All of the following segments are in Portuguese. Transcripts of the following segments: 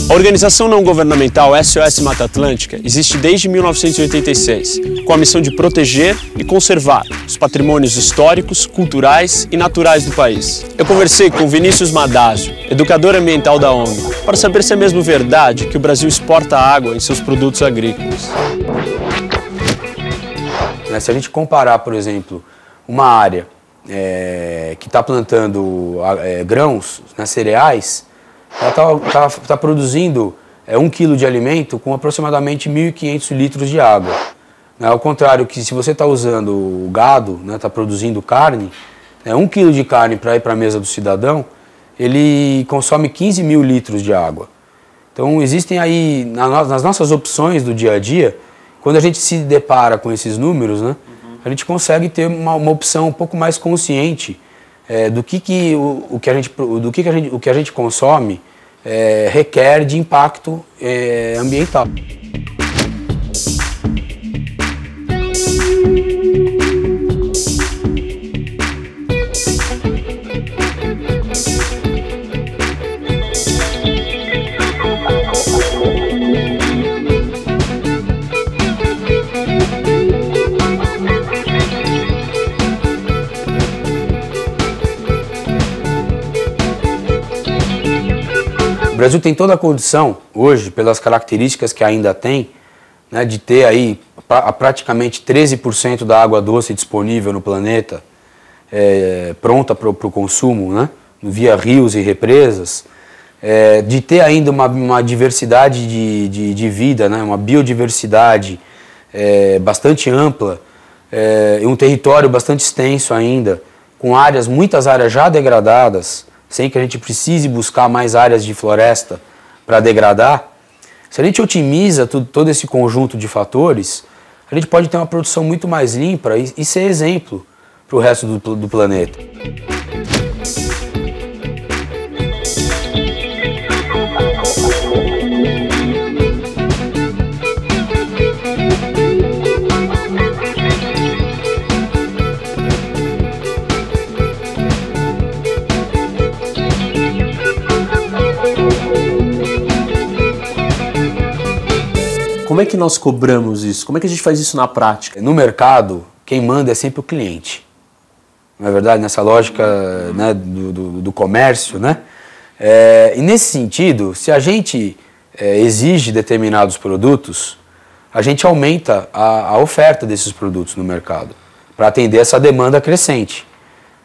A organização não governamental SOS Mata Atlântica existe desde 1986, com a missão de proteger e conservar os patrimônios históricos, culturais e naturais do país. Eu conversei com Vinícius Madásio, educador ambiental da ONG, para saber se é mesmo verdade que o Brasil exporta água em seus produtos agrícolas. Se a gente comparar, por exemplo, uma área que está plantando grãos, cereais, ela está produzindo 1 kg de alimento com aproximadamente 1.500 litros de água. Ao contrário que se você está usando o gado, está produzindo carne, 1 kg de carne para ir para a mesa do cidadão, ele consome 15.000 litros de água. Então existem aí, nas nossas opções do dia a dia, quando a gente se depara com esses números, a gente consegue ter uma opção um pouco mais consciente do que a gente consome requer de impacto ambiental. O Brasil tem toda a condição, hoje, pelas características que ainda tem, de ter aí praticamente 13% da água doce disponível no planeta, pronta para o consumo, via rios e represas, de ter ainda uma diversidade de vida, uma biodiversidade bastante ampla, e um território bastante extenso ainda, com muitas áreas já degradadas, sem que a gente precise buscar mais áreas de floresta para degradar. Se a gente otimiza todo esse conjunto de fatores, a gente pode ter uma produção muito mais limpa e ser exemplo para o resto do planeta. Como é que nós cobramos isso? Como é que a gente faz isso na prática? No mercado, quem manda é sempre o cliente. Não é verdade? Nessa lógica do comércio, e nesse sentido, se a gente exige determinados produtos, a gente aumenta a oferta desses produtos no mercado para atender essa demanda crescente.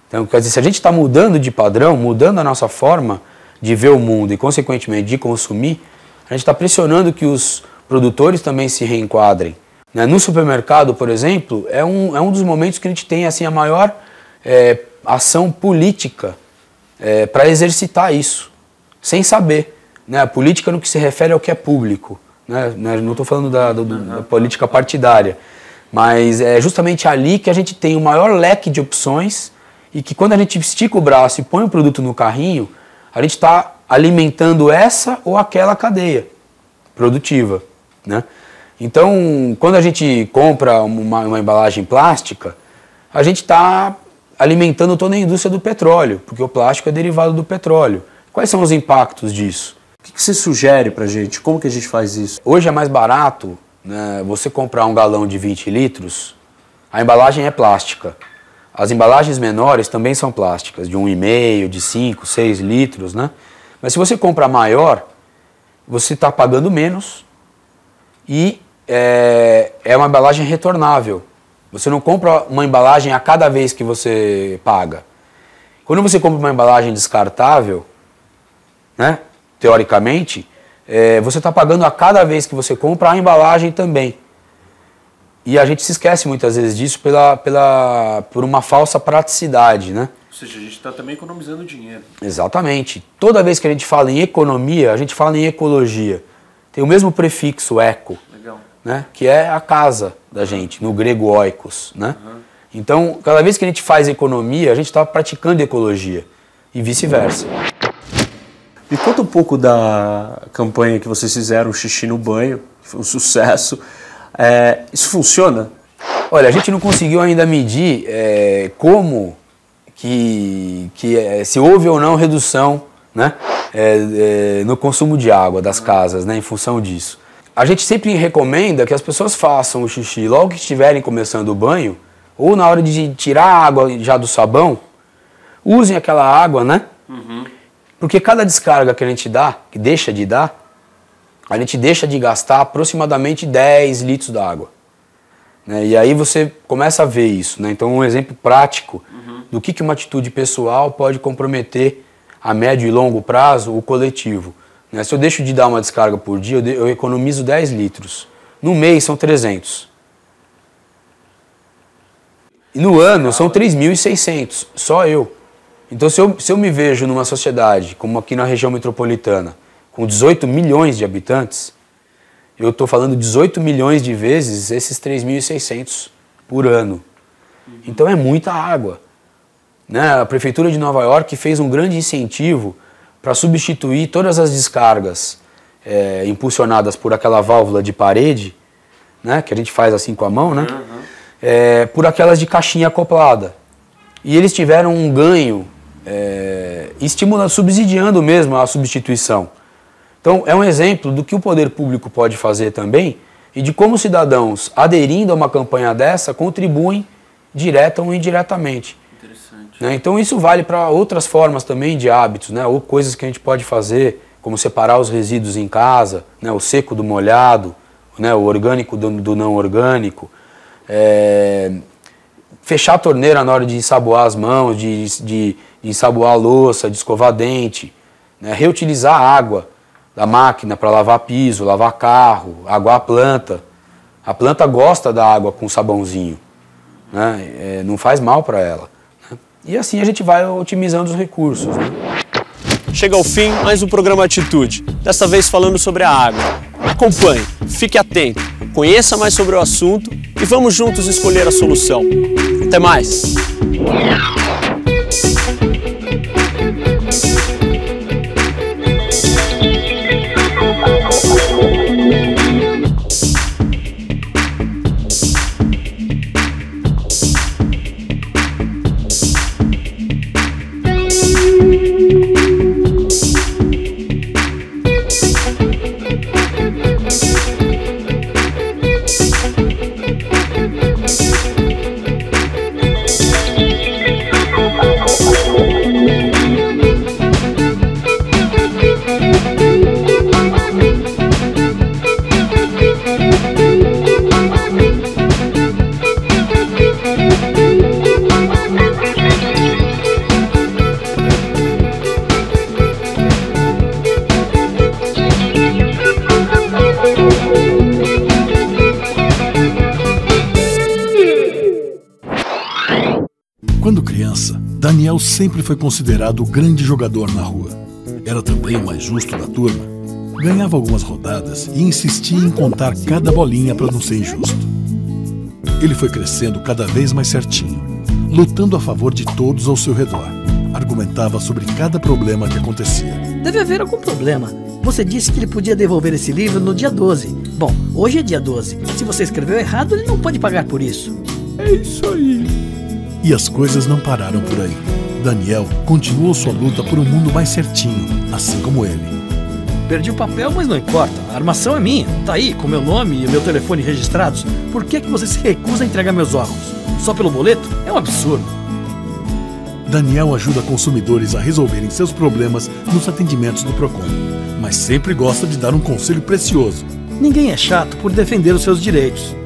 Então, quer dizer, se a gente está mudando de padrão, mudando a nossa forma de ver o mundo e, consequentemente, de consumir, a gente está pressionando que os produtores também se reenquadrem. No supermercado, por exemplo, é um dos momentos que a gente tem assim, a maior ação política para exercitar isso, sem saber. A política no que se refere ao que é público. Não estou falando da política partidária, mas é justamente ali que a gente tem o maior leque de opções e que quando a gente estica o braço e põe o produto no carrinho, a gente está alimentando essa ou aquela cadeia produtiva. Então, quando a gente compra uma embalagem plástica, a gente está alimentando toda a indústria do petróleo, porque o plástico é derivado do petróleo. Quais são os impactos disso? O que você sugere para a gente? Como que a gente faz isso? Hoje é mais barato você comprar um galão de 20 litros, a embalagem é plástica. As embalagens menores também são plásticas, de 1,5, de 5, 6 litros. Mas se você comprar maior, você está pagando menos. E é uma embalagem retornável. Você não compra uma embalagem a cada vez que você paga. Quando você compra uma embalagem descartável, teoricamente, você está pagando a cada vez que você compra a embalagem também. E a gente se esquece muitas vezes disso por uma falsa praticidade. Ou seja, a gente está também economizando dinheiro. Exatamente. Toda vez que a gente fala em economia, a gente fala em ecologia. Tem o mesmo prefixo eco, que é a casa da gente, no grego oikos. Então, cada vez que a gente faz economia, a gente está praticando ecologia e vice-versa. Me conta um pouco da campanha que vocês fizeram, Xixi no Banho, que foi um sucesso. Isso funciona? Olha, a gente não conseguiu ainda medir como se houve ou não redução, né, no consumo de água das casas, né, em função disso. A gente sempre recomenda que as pessoas façam o xixi logo que estiverem começando o banho, ou na hora de tirar a água já do sabão, usem aquela água, né? Porque cada descarga que a gente dá, que deixa de dar, a gente deixa de gastar aproximadamente 10 litros d'água. Né? E aí você começa a ver isso, né? Então um exemplo prático do que uma atitude pessoal pode comprometer a médio e longo prazo o coletivo. Né? Se eu deixo de dar uma descarga por dia, eu economizo 10 litros. No mês são 300. E no ano são 3.600, só eu. Então se eu me vejo numa sociedade, como aqui na região metropolitana, com 18 milhões de habitantes, eu estou falando 18 milhões de vezes esses 3.600 por ano. Então é muita água. Né? A Prefeitura de Nova York fez um grande incentivo para substituir todas as descargas impulsionadas por aquela válvula de parede, né? Que a gente faz assim com a mão, né? Por aquelas de caixinha acoplada. E eles tiveram um ganho estimulando, subsidiando mesmo a substituição. Então é um exemplo do que o poder público pode fazer também e de como cidadãos aderindo a uma campanha dessa contribuem direta ou indiretamente. Né? Então isso vale para outras formas também de hábitos, né? Ou coisas que a gente pode fazer, como separar os resíduos em casa, né? O seco do molhado, né? O orgânico do não orgânico, fechar a torneira na hora de ensaboar as mãos, de ensaboar a louça, de escovar dente, né? Reutilizar a água da máquina para lavar piso, lavar carro, aguar a planta. A planta gosta da água com sabãozinho, né? Não faz mal para ela. E assim a gente vai otimizando os recursos. Né? Chega ao fim mais um programa Atitude, desta vez falando sobre a água. Acompanhe, fique atento, conheça mais sobre o assunto e vamos juntos escolher a solução. Até mais! Quando criança, Daniel sempre foi considerado o grande jogador na rua. Era também o mais justo da turma. Ganhava algumas rodadas e insistia em contar cada bolinha para não ser injusto. Ele foi crescendo cada vez mais certinho, lutando a favor de todos ao seu redor. Argumentava sobre cada problema que acontecia. Deve haver algum problema. Você disse que ele podia devolver esse livro no dia 12. Bom, hoje é dia 12. Se você escreveu errado, ele não pode pagar por isso. É isso aí. E as coisas não pararam por aí. Daniel continuou sua luta por um mundo mais certinho, assim como ele. Perdi o papel, mas não importa. A armação é minha. Tá aí, com meu nome e meu telefone registrados. Por que você se recusa a entregar meus óculos? Só pelo boleto? É um absurdo. Daniel ajuda consumidores a resolverem seus problemas nos atendimentos do Procon, mas sempre gosta de dar um conselho precioso. Ninguém é chato por defender os seus direitos.